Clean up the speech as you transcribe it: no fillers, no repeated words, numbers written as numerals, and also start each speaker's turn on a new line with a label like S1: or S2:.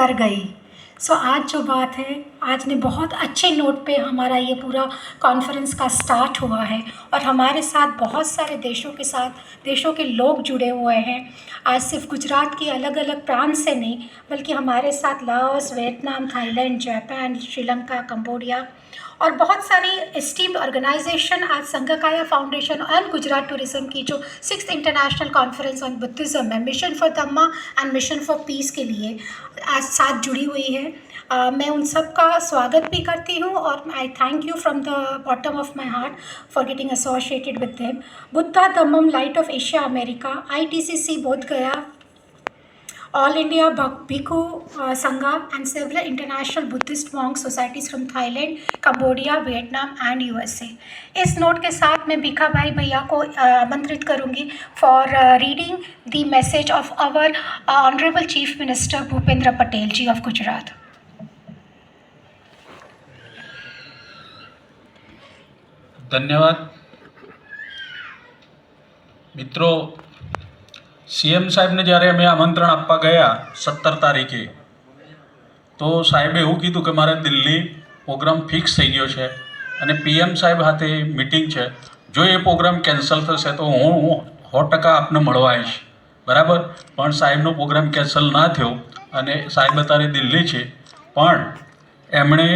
S1: कर गई। सो आज जो बात है, आज ने बहुत अच्छे नोट पे हमारा ये पूरा कॉन्फ्रेंस का स्टार्ट हुआ है और हमारे साथ बहुत सारे देशों के लोग जुड़े हुए हैं। आज सिर्फ गुजरात की अलग अलग प्रांत से नहीं, बल्कि हमारे साथ Laos, Vietnam, Thailand, Japan, Sri Lanka, Cambodia और बहुत सारी एस्टीम्ड ऑर्गेनाइजेशन आज संघकाया फाउंडेशन और गुजरात टूरिज्म की जो 6th international conference on Buddhism है, mission for Dhamma and mission for peace के लिए आज साथ जुड़ी हुई है। मैं उन सब का स्वागत भी करती हूँ और आई thank you from the bottom of my heart for getting associated with them. Buddha dhammam light of Asia America, ITCC बोध गया, All India Bhikkhu Sangha and several international Buddhist monk societies from Thailand, Cambodia, Vietnam and USA। इस नोट के साथ मैं भिखा भाई भैया को आमंत्रित करूंगी for reading the message of our honourable chief minister Bhupendra Patel ji of Gujarat.
S2: धन्यवाद मित्रों। CM साहेब ने જ્યારે અમે આમંત્રણ આપવા ગયા 17 તારીખે, તો સાહેબે એવું કીધું કે મારે દિલ્હી પ્રોગ્રામ ફિક્સ થઈ ગયો છે અને PM સાહેબ સાથે મિટિંગ છે, જો એ પ્રોગ્રામ કેન્સલ થશે તો હું 100% આપને મળવા આવીશ, બરાબર। પણ સાહેબનો પ્રોગ્રામ કેન્સલ ના થયો અને સાહેબ અત્યારે દિલ્હી છે, પણ એમણે